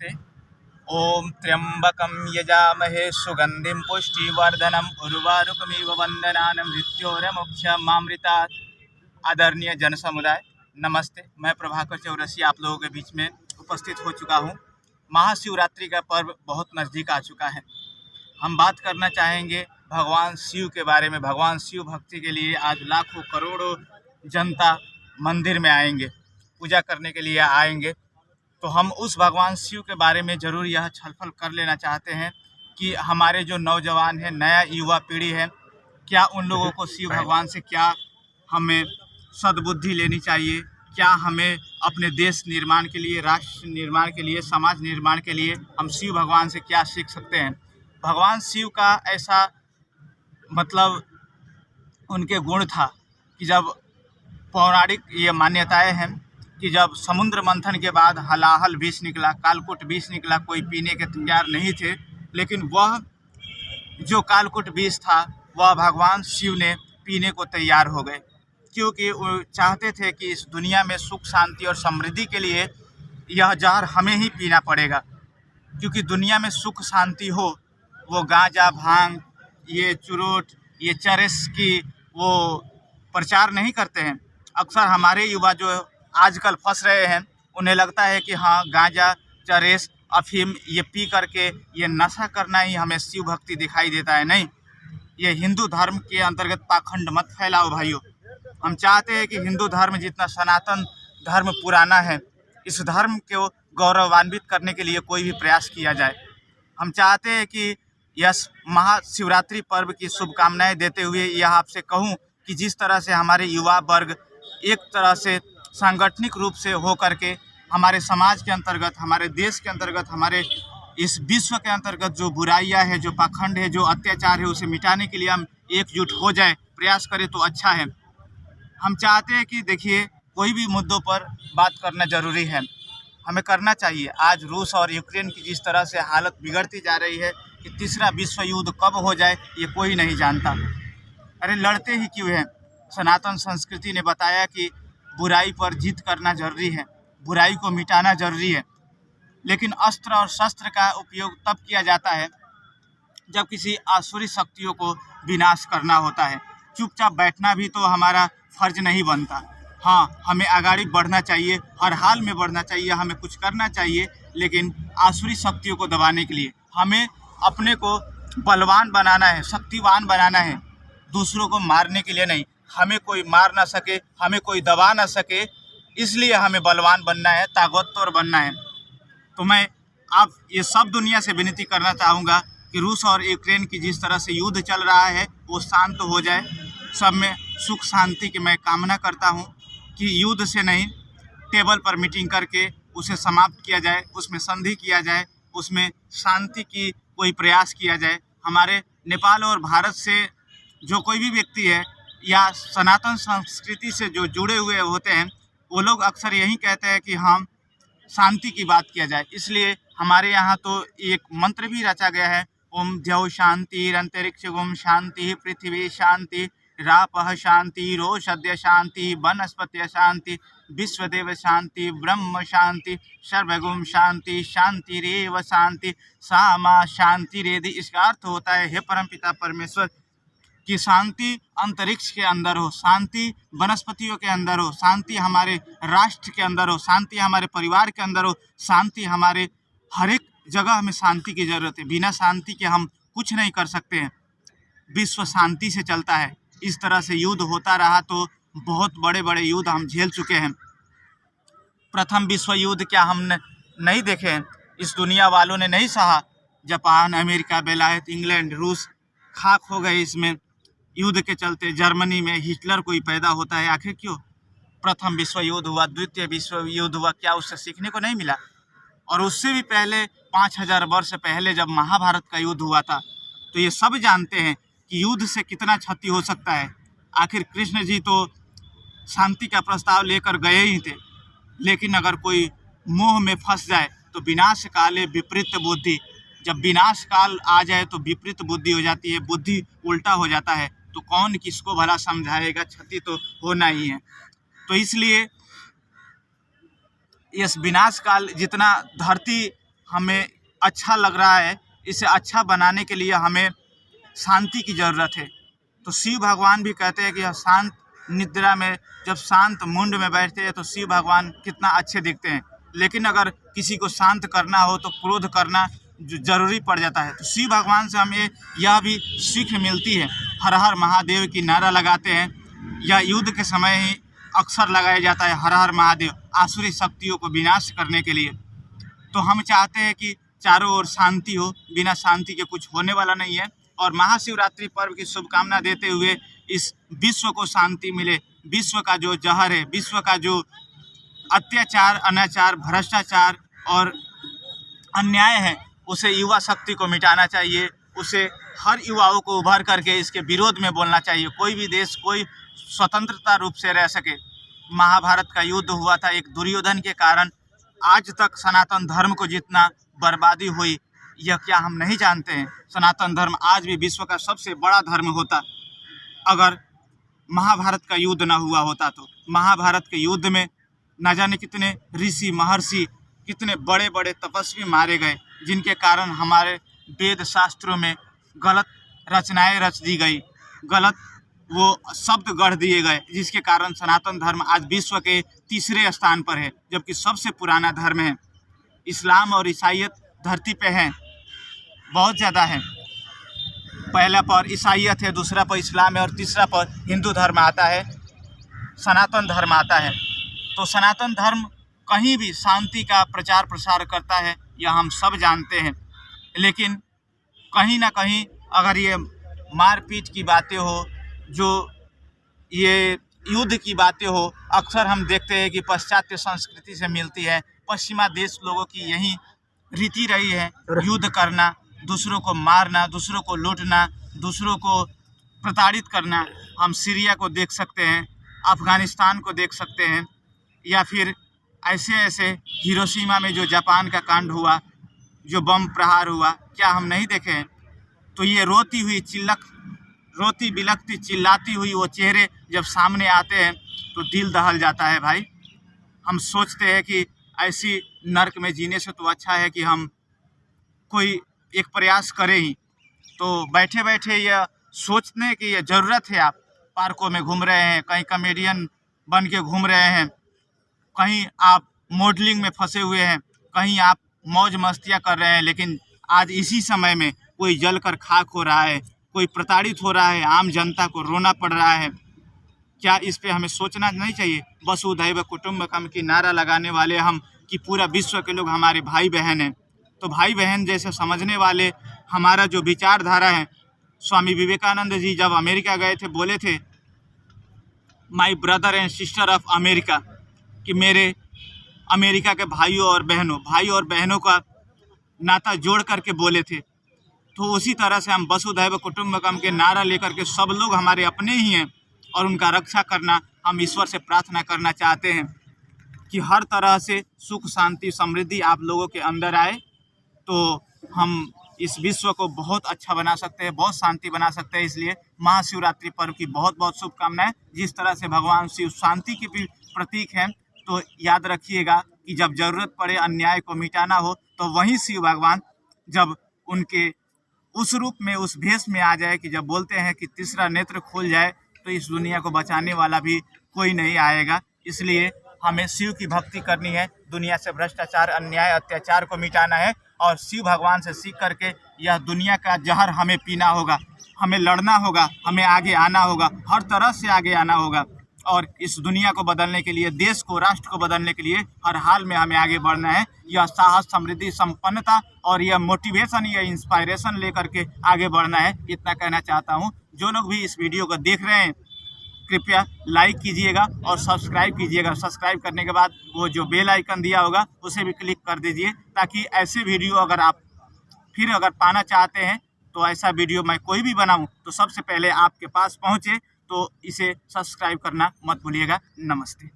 नमस्ते। ओम त्र्यंबकं यजामहे सुगंधिं पुष्टिवर्धनम् उर्वारुकमिव वंदनान् मृत्योर्मुक्षमामृतात्। आदरणीय जन समुदाय, नमस्ते। मैं प्रभाकर चौरसिया आप लोगों के बीच में उपस्थित हो चुका हूँ। महाशिवरात्रि का पर्व बहुत नज़दीक आ चुका है। हम बात करना चाहेंगे भगवान शिव के बारे में। भगवान शिव भक्ति के लिए आज लाखों करोड़ों जनता मंदिर में आएंगे, पूजा करने के लिए आएंगे। तो हम उस भगवान शिव के बारे में ज़रूर यह छलफल कर लेना चाहते हैं कि हमारे जो नौजवान हैं, नया युवा पीढ़ी है, क्या उन लोगों को शिव भगवान से क्या हमें सद्बुद्धि लेनी चाहिए, क्या हमें अपने देश निर्माण के लिए, राष्ट्र निर्माण के लिए, समाज निर्माण के लिए हम शिव भगवान से क्या सीख सकते हैं। भगवान शिव का ऐसा मतलब उनके गुण था कि जब पौराणिक ये मान्यताएं हैं कि जब समुद्र मंथन के बाद हलाहल विष निकला, कालकूट विष निकला, कोई पीने के तैयार नहीं थे, लेकिन वह जो कालकूट विष था वह भगवान शिव ने पीने को तैयार हो गए, क्योंकि वो चाहते थे कि इस दुनिया में सुख शांति और समृद्धि के लिए यह जहर हमें ही पीना पड़ेगा। क्योंकि दुनिया में सुख शांति हो, वो गांजा भांग, ये चुरूट, ये चरस की वो प्रचार नहीं करते हैं। अक्सर हमारे युवा जो आजकल फंस रहे हैं, उन्हें लगता है कि हाँ, गांजा, चरस, अफीम ये पी करके ये नशा करना ही हमें शिव भक्ति दिखाई देता है। नहीं, ये हिंदू धर्म के अंतर्गत पाखंड मत फैलाओ भाइयों। हम चाहते हैं कि हिंदू धर्म जितना सनातन धर्म पुराना है, इस धर्म को गौरवान्वित करने के लिए कोई भी प्रयास किया जाए। हम चाहते हैं कि यस महाशिवरात्रि पर्व की शुभकामनाएं देते हुए यह आपसे कहूं कि जिस तरह से हमारे युवा वर्ग एक तरह से सांगठनिक रूप से हो करके हमारे समाज के अंतर्गत, हमारे देश के अंतर्गत, हमारे इस विश्व के अंतर्गत जो बुराइयां है, जो पाखंड है, जो अत्याचार है, उसे मिटाने के लिए हम एकजुट हो जाए, प्रयास करें तो अच्छा है। हम चाहते हैं कि देखिए, कोई भी मुद्दों पर बात करना ज़रूरी है, हमें करना चाहिए। आज रूस और यूक्रेन की जिस तरह से हालत बिगड़ती जा रही है कि तीसरा विश्व युद्ध कब हो जाए ये कोई नहीं जानता। अरे लड़ते ही क्यों हैं? सनातन संस्कृति ने बताया कि बुराई पर जीत करना जरूरी है, बुराई को मिटाना जरूरी है। लेकिन अस्त्र और शस्त्र का उपयोग तब किया जाता है जब किसी आसुरी शक्तियों को विनाश करना होता है। चुपचाप बैठना भी तो हमारा फर्ज नहीं बनता। हाँ, हमें आगे बढ़ना चाहिए, हर हाल में बढ़ना चाहिए, हमें कुछ करना चाहिए, लेकिन आसुरी शक्तियों को दबाने के लिए हमें अपने को बलवान बनाना है, शक्तिवान बनाना है, दूसरों को मारने के लिए नहीं। हमें कोई मार ना सके, हमें कोई दबा ना सके, इसलिए हमें बलवान बनना है, ताकतवर बनना है। तो मैं अब ये सब दुनिया से विनती करना चाहूँगा कि रूस और यूक्रेन की जिस तरह से युद्ध चल रहा है वो शांत हो जाए। सब में सुख शांति की मैं कामना करता हूँ कि युद्ध से नहीं, टेबल पर मीटिंग करके उसे समाप्त किया जाए, उसमें संधि किया जाए, उसमें शांति की कोई प्रयास किया जाए। हमारे नेपाल और भारत से जो कोई भी व्यक्ति है या सनातन संस्कृति से जो जुड़े हुए होते हैं, वो लोग अक्सर यही कहते हैं कि हम शांति की बात किया जाए। इसलिए हमारे यहाँ तो एक मंत्र भी रचा गया है, ओम द्यौ शांति अंतरिक्षगुम शांति पृथ्वी शांति रापः शांति रोषद्य शांति वनस्पत्य शांति विश्वदेव शांति ब्रह्म शांति सर्वगुम शांति शांतिरेव शांति सामा शांति रेदि। इसका अर्थ होता है, हे परमपिता परमेश्वर, कि शांति अंतरिक्ष के अंदर हो, शांति वनस्पतियों के अंदर हो, शांति हमारे राष्ट्र के अंदर हो, शांति हमारे परिवार के अंदर हो, शांति हमारे हर एक जगह हमें शांति की ज़रूरत है। बिना शांति के हम कुछ नहीं कर सकते हैं। विश्व शांति से चलता है। इस तरह से युद्ध होता रहा तो बहुत बड़े बड़े युद्ध हम झेल चुके हैं। प्रथम विश्व युद्ध क्या हमने नहीं देखे हैं? इस दुनिया वालों ने नहीं सहा? जापान, अमेरिका, बेलायत, इंग्लैंड, रूस खाक हो गए इसमें युद्ध के चलते। जर्मनी में हिटलर कोई पैदा होता है, आखिर क्यों? प्रथम विश्व युद्ध हुआ, द्वितीय विश्व युद्ध हुआ, क्या उससे सीखने को नहीं मिला? और उससे भी पहले 5000 वर्ष पहले जब महाभारत का युद्ध हुआ था, तो ये सब जानते हैं कि युद्ध से कितना क्षति हो सकता है। आखिर कृष्ण जी तो शांति का प्रस्ताव लेकर गए ही थे, लेकिन अगर कोई मोह में फंस जाए तो विनाश काले विपरीत बुद्धि। जब विनाश काल आ जाए तो विपरीत बुद्धि हो जाती है, बुद्धि उल्टा हो जाता है, तो कौन किसको भला समझाएगा, क्षति तो होना ही है। तो इसलिए इस विनाश काल जितना धरती हमें अच्छा लग रहा है, इसे अच्छा बनाने के लिए हमें शांति की ज़रूरत है। तो शिव भगवान भी कहते हैं कि शांत निद्रा में जब शांत मुंड में बैठते हैं तो शिव भगवान कितना अच्छे दिखते हैं। लेकिन अगर किसी को शांत करना हो तो क्रोध करना जरूरी पड़ जाता है। तो शिव भगवान से हमें यह भी सीख मिलती है। हर हर महादेव की नारा लगाते हैं, यह युद्ध के समय ही अक्सर लगाया जाता है, हर हर महादेव, आसुरी शक्तियों को विनाश करने के लिए। तो हम चाहते हैं कि चारों ओर शांति हो, बिना शांति के कुछ होने वाला नहीं है। और महाशिवरात्रि पर्व की शुभकामना देते हुए इस विश्व को शांति मिले, विश्व का जो जहर है, विश्व का जो अत्याचार, अनाचार, भ्रष्टाचार और अन्याय है, उसे युवा शक्ति को मिटाना चाहिए। उसे हर युवाओं को उभर करके इसके विरोध में बोलना चाहिए। कोई भी देश कोई स्वतंत्रता रूप से रह सके। महाभारत का युद्ध हुआ था एक दुर्योधन के कारण, आज तक सनातन धर्म को जितना बर्बादी हुई यह क्या हम नहीं जानते हैं। सनातन धर्म आज भी विश्व का सबसे बड़ा धर्म होता अगर महाभारत का युद्ध ना हुआ होता। तो महाभारत के युद्ध में न जाने कितने ऋषि महर्षि, कितने बड़े बड़े तपस्वी मारे गए, जिनके कारण हमारे वेद शास्त्रों में गलत रचनाएं रच दी गई, गलत वो शब्द गढ़ दिए गए, जिसके कारण सनातन धर्म आज विश्व के तीसरे स्थान पर है, जबकि सबसे पुराना धर्म है। इस्लाम और ईसाईयत धरती पे है, बहुत ज़्यादा है। पहला पर ईसाईयत है, दूसरा पर इस्लाम है और तीसरा पर हिंदू धर्म आता है, सनातन धर्म आता है। तो सनातन धर्म कहीं भी शांति का प्रचार प्रसार करता है, यह हम सब जानते हैं। लेकिन कहीं ना कहीं अगर ये मारपीट की बातें हो, जो ये युद्ध की बातें हो, अक्सर हम देखते हैं कि पाश्चात्य संस्कृति से मिलती है। पश्चिमा देश लोगों की यही रीति रही है, युद्ध करना, दूसरों को मारना, दूसरों को लूटना, दूसरों को प्रताड़ित करना। हम सीरिया को देख सकते हैं, अफ़गानिस्तान को देख सकते हैं, या फिर ऐसे ऐसे हिरोशिमा में जो जापान का कांड हुआ, जो बम प्रहार हुआ, क्या हम नहीं देखे हैं। तो ये रोती बिलखती चिल्लाती हुई वो चेहरे जब सामने आते हैं तो दिल दहल जाता है भाई। हम सोचते हैं कि ऐसी नर्क में जीने से तो अच्छा है कि हम कोई एक प्रयास करें ही। तो बैठे बैठे यह सोचने की ये ज़रूरत है। आप पार्कों में घूम रहे हैं, कहीं कॉमेडियन बन के घूम रहे हैं, कहीं आप मॉडलिंग में फंसे हुए हैं, कहीं आप मौज मस्तियाँ कर रहे हैं, लेकिन आज इसी समय में कोई जलकर खाक हो रहा है, कोई प्रताड़ित हो रहा है, आम जनता को रोना पड़ रहा है। क्या इस पे हमें सोचना नहीं चाहिए? वसुधैव कुटुंबकम की नारा लगाने वाले हम कि पूरा विश्व के लोग हमारे भाई बहन हैं। तो भाई बहन जैसे समझने वाले हमारा जो विचारधारा है, स्वामी विवेकानंद जी जब अमेरिका गए थे बोले थे, my brother and sister of America, कि मेरे अमेरिका के भाई और बहनों का नाता जोड़ करके बोले थे। तो उसी तरह से हम वसुधैव कुटुंबकम के नारा लेकर के सब लोग हमारे अपने ही हैं और उनका रक्षा करना हम ईश्वर से प्रार्थना करना चाहते हैं कि हर तरह से सुख शांति समृद्धि आप लोगों के अंदर आए, तो हम इस विश्व को बहुत अच्छा बना सकते हैं, बहुत शांति बना सकते हैं। इसलिए महाशिवरात्रि पर्व की बहुत बहुत शुभकामनाएं। जिस तरह से भगवान शिव शांति के भी प्रतीक हैं, तो याद रखिएगा कि जब ज़रूरत पड़े अन्याय को मिटाना हो तो वहीं शिव भगवान जब उनके उस रूप में, उस भेष में आ जाए कि जब बोलते हैं कि तीसरा नेत्र खुल जाए तो इस दुनिया को बचाने वाला भी कोई नहीं आएगा। इसलिए हमें शिव की भक्ति करनी है, दुनिया से भ्रष्टाचार, अन्याय, अत्याचार को मिटाना है और शिव भगवान से सीख करके यह दुनिया का जहर हमें पीना होगा, हमें लड़ना होगा, हमें आगे आना होगा, हर तरह से आगे आना होगा। और इस दुनिया को बदलने के लिए, देश को, राष्ट्र को बदलने के लिए हर हाल में हमें आगे बढ़ना है। यह साहस, समृद्धि, संपन्नता और यह मोटिवेशन, यह इंस्पायरेशन लेकर के आगे बढ़ना है। इतना कहना चाहता हूँ। जो लोग भी इस वीडियो को देख रहे हैं, कृपया लाइक कीजिएगा और सब्सक्राइब कीजिएगा। सब्सक्राइब करने के बाद वो जो बेल आइकन दिया होगा उसे भी क्लिक कर दीजिए, ताकि ऐसे वीडियो अगर आप फिर पाना चाहते हैं तो ऐसा वीडियो मैं कोई भी बनाऊं तो सबसे पहले आपके पास पहुंचे। तो इसे सब्सक्राइब करना मत भूलिएगा। नमस्ते।